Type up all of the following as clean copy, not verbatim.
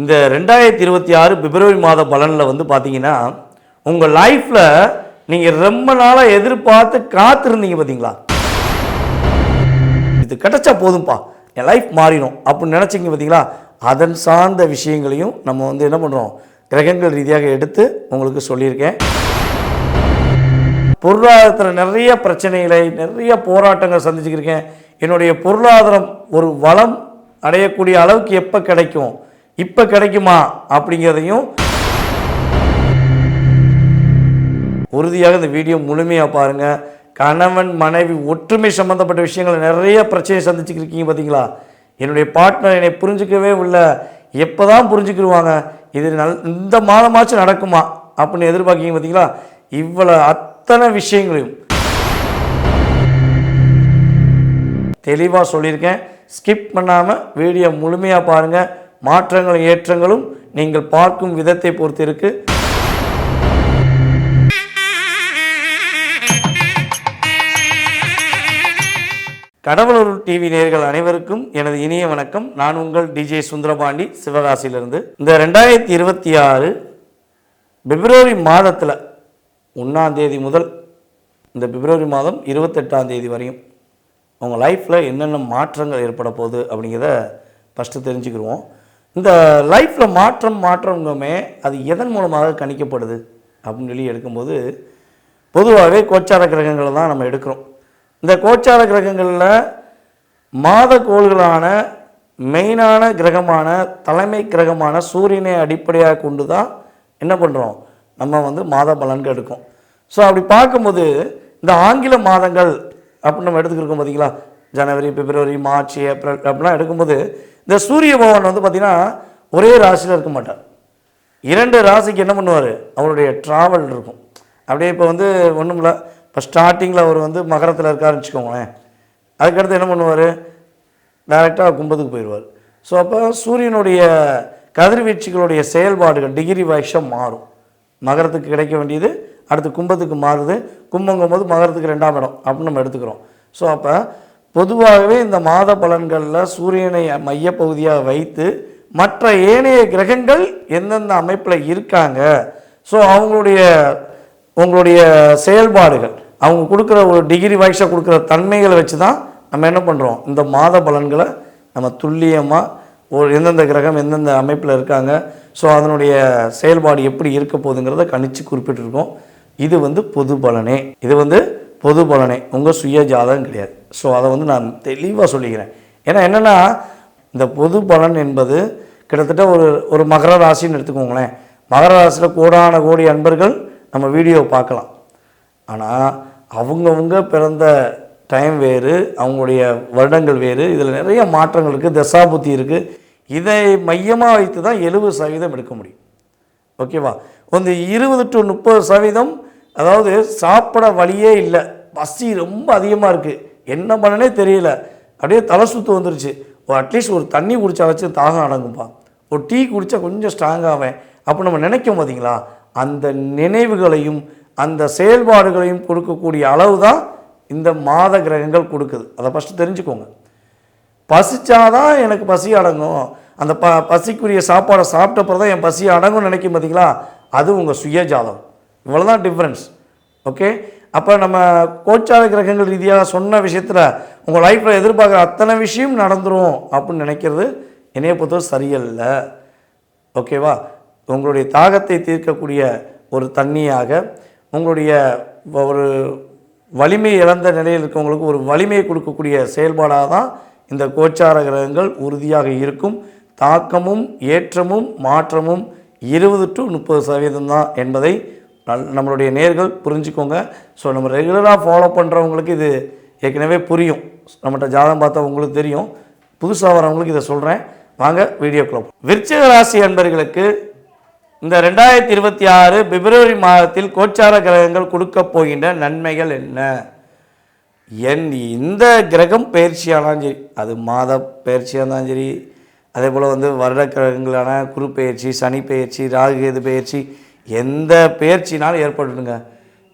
இந்த 2026 பிப்ரவரி மாத பலனில் வந்து பார்த்தீங்கன்னா உங்கள் லைஃப்பில் நீங்கள் ரொம்ப நாளாக எதிர்பார்த்து காத்திருந்தீங்க பார்த்தீங்களா, இது கிடைச்சா போதும்பா என் லைஃப் மாறிடும் அப்படின்னு நினச்சிங்க பார்த்தீங்களா, அதன் சார்ந்த விஷயங்களையும் நம்ம வந்து என்ன பண்ணுறோம், கிரகங்கள் ரீதியாக எடுத்து உங்களுக்கு சொல்லியிருக்கேன். பொருளாதாரத்தில் நிறைய பிரச்சனைகளை நிறைய போராட்டங்கள் சந்திச்சுக்கிருக்கேன். என்னுடைய பொருளாதாரம் ஒரு வளம் அடையக்கூடிய அளவுக்கு எப்போ கிடைக்கும், இப்போ கிடைக்குமா அப்படிங்கிறதையும் உறுதியாக இந்த வீடியோ முழுமையாக பாருங்கள். கணவன் மனைவி ஒற்றுமை சம்மந்தப்பட்ட விஷயங்கள் நிறைய பிரச்சனையை சந்திச்சுக்கிருக்கீங்க பார்த்தீங்களா. என்னுடைய பார்ட்னர் என்னை புரிஞ்சிக்கவே இல்லை, எப்போ தான் புரிஞ்சுக்கிடுவாங்க, இது இந்த மாதமாச்சும் நடக்குமா அப்படின்னு எதிர்பார்க்கிங்க பார்த்தீங்களா. இவ்வளோ அத்தனை விஷயங்களையும் தெளிவாக சொல்லியிருக்கேன். ஸ்கிப் பண்ணாமல் வீடியோ முழுமையாக பாருங்கள். மாற்றங்களும் ஏற்றங்களும் நீங்கள் பார்க்கும் விதத்தை பொறுத்து இருக்கு. கடவுளூர் டிவி நேயர்கள் அனைவருக்கும் எனது இனிய வணக்கம். நான் உங்கள் டிஜே சுந்தரபாண்டி, சிவகாசியிலிருந்து. இந்த 2026 பிப்ரவரி மாதத்தில் 1ஆம் தேதி முதல் இந்த பிப்ரவரி மாதம் 28ஆம் தேதி வரையும் உங்கள் லைஃப்பில் என்னென்ன மாற்றங்கள் ஏற்பட போகுது அப்படிங்கிறத ஃபஸ்ட்டு தெரிஞ்சுக்கிடுவோம். இந்த லைஃப்பில் மாற்றங்குமே அது எதன் மூலமாக கணிக்கப்படுது அப்படின்னு சொல்லி எடுக்கும்போது பொதுவாகவே கோச்சார கிரகங்களை தான் நம்ம எடுக்கிறோம். இந்த கோச்சார கிரகங்களில் மாத கோள்களான மெயினான கிரகமான தலைமை கிரகமான சூரியனை அடிப்படையாக கொண்டு தான் என்ன பண்ணுறோம், நம்ம வந்து மாத பலன்கள் எடுக்கும். ஸோ அப்படி பார்க்கும்போது இந்த ஆங்கில மாதங்கள் அப்படின்னு நம்ம எடுத்துக்கிருக்கோம் பார்த்தீங்களா, ஜனவரி, பிப்ரவரி, மார்ச், ஏப்ரல் அப்படிலாம் எடுக்கும்போது இந்த சூரிய பகவான் வந்து பார்த்திங்கன்னா ஒரே ராசியில் இருக்க மாட்டார். 2 ராசிக்கு என்ன பண்ணுவார், அவருடைய ட்ராவல் இருக்கும். அப்படியே இப்போ வந்து ஒன்றும் இல்லை, இப்போ ஸ்டார்டிங்கில் அவர் வந்து மகரத்தில் இருக்காருன்னு வச்சுக்கோங்களேன், அதுக்கடுத்து என்ன பண்ணுவார், டைரெக்டாக கும்பத்துக்கு போயிடுவார். ஸோ அப்போ சூரியனுடைய கதிர்வீச்சுகளுடைய செயல்பாடுகள் டிகிரி வைஸாக மாறும். மகரத்துக்கு கிடைக்க வேண்டியது அடுத்து கும்பத்துக்கு மாறுது, கும்பங்கும் போது மகரத்துக்கு 2ஆம் இடம் அப்படின்னு நம்ம எடுத்துக்கிறோம். ஸோ அப்போ பொதுவாகவே இந்த மாத பலன்களில் சூரியனை மையப்பகுதியாக வைத்து மற்ற ஏனைய கிரகங்கள் எந்தெந்த அமைப்பில் இருக்காங்க, ஸோ உங்களுடைய செயல்பாடுகள் அவங்க கொடுக்குற ஒரு டிகிரி வைஸாக கொடுக்குற தன்மைகளை வச்சு தான் நம்ம என்ன பண்ணுறோம், இந்த மாத பலன்களை நம்ம துல்லியமாக எந்தெந்த கிரகம் எந்தெந்த அமைப்பில் இருக்காங்க, ஸோ அதனுடைய செயல்பாடு எப்படி இருக்க போகுதுங்கிறத கணிச்சு குறிப்பிட்டிருக்கோம். இது வந்து பொது பலனே, உங்கள் சுய ஜாதகம் கிடையாது. ஸோ அதை வந்து நான் தெளிவாக சொல்லிக்கிறேன். ஏன்னா என்னென்னா இந்த பொது பலன் என்பது கிட்டத்தட்ட ஒரு மகர ராசின்னு எடுத்துக்கோங்களேன். மகர ராசியில் கோடான கோடி அன்பர்கள் நம்ம வீடியோ பார்க்கலாம். ஆனால் அவங்கவுங்க பிறந்த டைம் வேறு, அவங்களுடைய வருடங்கள் வேறு, இதில் நிறைய மாற்றங்கள் இருக்குது, தசாபுத்தி இருக்குது. இதை மையமாக வைத்து தான் 70% எடுக்க முடியும். ஓகேவா. வந்து 20 to 30% அதாவது சாப்பிட வழியே இல்லை, பசி ரொம்ப அதிகமாக இருக்குது, என்ன பண்ணனே தெரியல, அப்படியே தலை சுற்று வந்துருச்சு, அட்லீஸ்ட் ஒரு தண்ணி குடித்தாச்சும் தாகம் அடங்கும்பா, ஒரு டீ குடித்தா கொஞ்சம் ஸ்ட்ராங்காவேன் அப்போ நம்ம நினைக்கும் பார்த்தீங்களா. அந்த நினைவுகளையும் அந்த செயல்பாடுகளையும் கொடுக்கக்கூடிய அளவு தான் இந்த மாத கிரகங்கள் கொடுக்குது. அதை ஃபஸ்ட்டு தெரிஞ்சுக்கோங்க. பசிச்சாதான் எனக்கு பசி அடங்கும், அந்த பசிக்குரிய சாப்பாடை சாப்பிட்டப்பறம் தான் என் பசி அடங்கும்னு நினைக்கும் பார்த்தீங்களா, அது உங்கள் சுய ஜாதகம். இவ்வளோதான் டிஃப்ரென்ஸ். ஓகே. அப்போ நம்ம கோச்சார கிரகங்கள் ரீதியாக சொன்ன விஷயத்தில் உங்கள் லைஃப்பில் எதிர்பார்க்குற அத்தனை விஷயம் நடந்துடும் அப்படின்னு நினைக்கிறது என்னைய பொறுத்தவரை சரியல்ல. ஓகேவா. உங்களுடைய தாகத்தை தீர்க்கக்கூடிய ஒரு தண்ணியாக, உங்களுடைய ஒரு வலிமை இழந்த நிலையில் இருக்கவங்களுக்கு ஒரு வலிமையை கொடுக்கக்கூடிய செயல்பாடாக தான் இந்த கோச்சார கிரகங்கள் உறுதியாக இருக்கும். தாக்கமும் ஏற்றமும் மாற்றமும் 20 to 30% தான் என்பதை நம்மளுடைய நேயர்கள் புரிஞ்சுக்கோங்க. ஸோ நம்ம ரெகுலராக ஃபாலோ பண்ணுறவங்களுக்கு இது ஏற்கனவே புரியும், நம்மகிட்ட ஜாதகம் பார்த்தா உங்களுக்கு தெரியும். புதுசாக வரவங்களுக்கு இதை சொல்கிறேன், வாங்க வீடியோக்குள்ள. விருச்சிக ராசி அன்பர்களுக்கு இந்த 2026 பிப்ரவரி மாதத்தில் கோச்சார கிரகங்கள் கொடுக்க போகின்ற நன்மைகள் என்ன? இந்த கிரகம் பயிற்சியானாலும் சரி, அது மாத பயிற்சியாக இருந்தாலும் சரி, அதே போல் வந்து வருட கிரகங்களான குரு பயிற்சி, சனி பயிற்சி, ராகுகேது பயிற்சி, எந்த பயிற்சினாலும் ஏற்பட்டுடுங்க.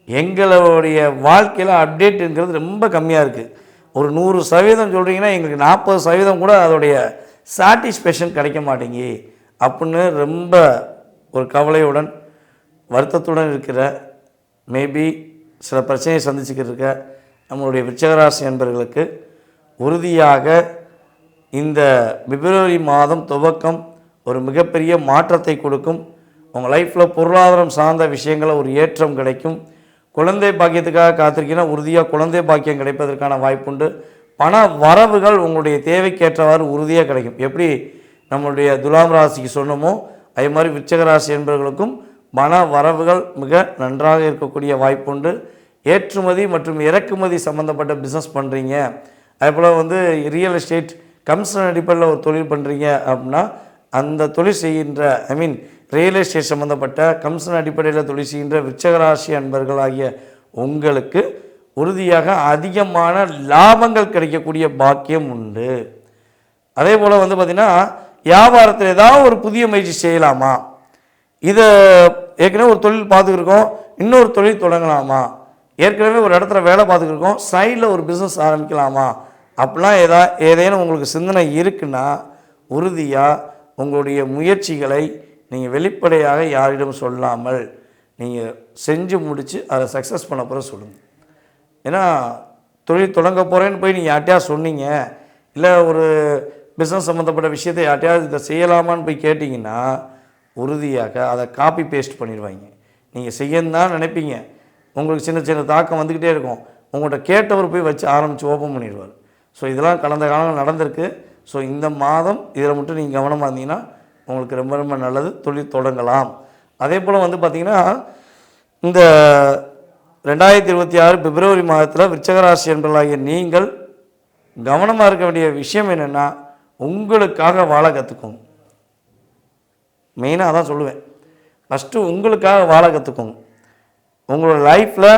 எங்களுடைய வாழ்க்கையில் அப்டேட்டுங்கிறது ரொம்ப கம்மியாக இருக்குது. ஒரு 100% சொல்கிறீங்கன்னா எங்களுக்கு 40% கூட அதோடைய சாட்டிஸ்ஃபேக்ஷன் கிடைக்க மாட்டேங்கி. அப்படின்னு ரொம்ப ஒரு கவலையுடன் வருத்தத்துடன் இருக்கிற மேபி சில பிரச்சனையை சந்திச்சுக்கிட்டு இருக்க நம்மளுடைய விருச்சிகராசி நண்பர்களுக்கு உறுதியாக இந்த பிப்ரவரி மாதம் துவக்கம் ஒரு மிகப்பெரிய மாற்றத்தை கொடுக்கும். உங்கள் லைஃப்பில் பொருளாதாரம் சார்ந்த விஷயங்களில் ஒரு ஏற்றம் கிடைக்கும். குழந்தை பாக்கியத்துக்காக காத்திருக்கீங்கன்னா உறுதியாக குழந்தை பாக்கியம் கிடைப்பதற்கான வாய்ப்புண்டு. பண வரவுகள் உங்களுடைய தேவைக்கேற்றவாறு உறுதியாக கிடைக்கும். எப்படி நம்மளுடைய துலாம் ராசிக்கு சொன்னமோ அதே மாதிரி விருச்சிக ராசி என்பவர்களுக்கும் பண வரவுகள் மிக நன்றாக இருக்கக்கூடிய வாய்ப்புண்டு. ஏற்றுமதி மற்றும் இறக்குமதி சம்மந்தப்பட்ட பிஸ்னஸ் பண்ணுறீங்க, அதேபோல் ரியல் எஸ்டேட் கமிஷன் அடிப்படையில் ஒரு தொழில் பண்ணுறீங்க அப்படின்னா அந்த தொழில் செய்கின்ற ரியல் எஸ்டேட் சம்மந்தப்பட்ட கமிஷன் அடிப்படையில் தொழில் செய்கின்ற விருச்சிகராசி அன்பர்களாகிய உங்களுக்கு உறுதியாக அதிகமான லாபங்கள் கிடைக்கக்கூடிய பாக்கியம் உண்டு. அதே போல் பார்த்திங்கன்னா வியாபாரத்தில் ஏதாவது ஒரு புதிய முயற்சி செய்யலாமா, இதை ஏற்கனவே ஒரு தொழில் பார்த்துக்கிருக்கோம், இன்னொரு தொழில் தொடங்கலாமா, ஏற்கனவே ஒரு இடத்துல வேலை பார்த்துக்கிருக்கோம், சைடில் ஒரு பிஸ்னஸ் ஆரம்பிக்கலாமா, அப்படிலாம் ஏதேனும் உங்களுக்கு சிந்தனை இருக்குன்னா உறுதியாக உங்களுடைய முயற்சிகளை நீங்கள் வெளிப்படையாக யாரிடம் சொல்லாமல் நீங்கள் செஞ்சு முடித்து அதை சக்ஸஸ் பண்ண போகிற சொல்லுங்கள். ஏன்னா தொழில் தொடங்க போகிறேன்னு போய் நீங்கள் யார்ட்டையா சொன்னீங்க, இல்லை ஒரு பிஸ்னஸ் சம்மந்தப்பட்ட விஷயத்தை யார்ட்டையாவது இதை செய்யலாமான்னு போய் கேட்டிங்கன்னா உறுதியாக அதை காப்பி பேஸ்ட் பண்ணிடுவாங்க. நீங்கள் செய்யன்னு தான் நினைப்பீங்க, உங்களுக்கு சின்ன சின்ன தாக்கம் வந்துக்கிட்டே இருக்கும், உங்கள்கிட்ட கேட்டவர் போய் வச்சு ஆரம்பித்து ஓப்பன் பண்ணிடுவார். ஸோ இதெல்லாம் கடந்த காலங்கள் நடந்திருக்கு. ஸோ இந்த மாதம் இதில் மட்டும் நீங்கள் கவனமாக இருந்தீங்கன்னா உங்களுக்கு ரொம்ப ரொம்ப நல்லது, தொழில் தொடங்கலாம். அதே போல் பார்த்திங்கன்னா இந்த 2026 பிப்ரவரி மாதத்தில் விருச்சிகராசி என்பவர்களாகிய நீங்கள் கவனமாக இருக்க வேண்டிய விஷயம் என்னென்னா உங்களுக்காக வாழ கற்றுக்கோங்க. மெயினாக அதான் சொல்லுவேன். ஃபஸ்ட்டு உங்களுக்காக வாழ கற்றுக்கோங்க. உங்களோட லைஃப்பில்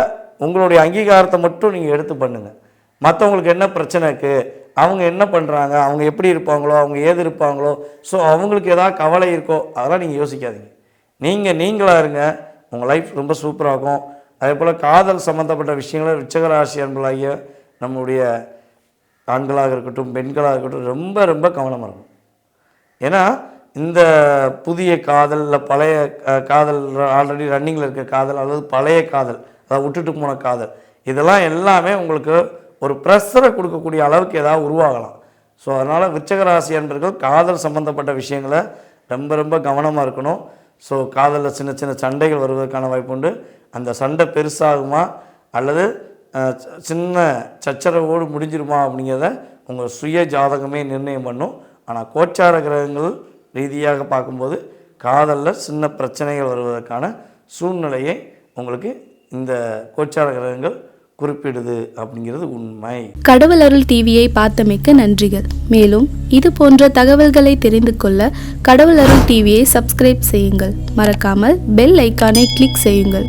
உங்களுடைய அங்கீகாரத்தை மட்டும் நீங்கள் எடுத்து பண்ணுங்கள். மற்றவங்களுக்கு என்ன பிரச்சனை இருக்குது, அவங்க என்ன பண்ணுறாங்க, அவங்க எப்படி இருப்பாங்களோ, அவங்க ஏது இருப்பாங்களோ, ஸோ அவங்களுக்கு ஏதாவது கவலை இருக்கோ அதெல்லாம் நீங்கள் யோசிக்காதீங்க. நீங்களாக இருங்க, உங்கள் லைஃப் ரொம்ப சூப்பராகும். அதே போல் காதல் சம்மந்தப்பட்ட விஷயங்களை விருச்சிகராசி அன்பர்களாகிய நம்முடைய ஆண்களாக இருக்கட்டும் பெண்களாக இருக்கட்டும் ரொம்ப ரொம்ப கவனமாக இருக்கும். ஏன்னா இந்த புதிய காதல் இல்லை பழைய காதல், ஆல்ரெடி ரன்னிங்கில் இருக்க காதல் அல்லது பழைய காதல், அதாவது விட்டுட்டு போன காதல், இதெல்லாம் எல்லாமே உங்களுக்கு ஒரு ப்ரெஷரை கொடுக்கக்கூடிய அளவுக்கு ஏதாவது உருவாகலாம். ஸோ அதனால் விருச்சிகராசி அன்பர்கள் காதல் சம்மந்தப்பட்ட விஷயங்களை ரொம்ப ரொம்ப கவனமாக இருக்கணும். ஸோ காதலில் சின்ன சின்ன சண்டைகள் வருவதற்கான வாய்ப்பு உண்டு. அந்த சண்டை பெருசாகுமா அல்லது சின்ன சச்சரவோடு முடிஞ்சிருமா அப்படிங்கிறத உங்கள் சுய ஜாதகமே நிர்ணயம் பண்ணும். ஆனால் கோச்சார கிரகங்கள் ரீதியாக பார்க்கும்போது காதலில் சின்ன பிரச்சனைகள் வருவதற்கான சூழ்நிலையை உங்களுக்கு இந்த கோச்சார கிரகங்கள் குறிப்பிடுது அப்படிங்கிறது உண்மை. கடவுள் அருள் டிவியை பார்த்தமைக்க நன்றிகள். மேலும் இது போன்ற தகவல்களை தெரிந்து கொள்ள கடவுள் அருள் டிவியை சப்ஸ்கிரைப் செய்யுங்கள். மறக்காமல் பெல் ஐக்கானை கிளிக் செய்யுங்கள்.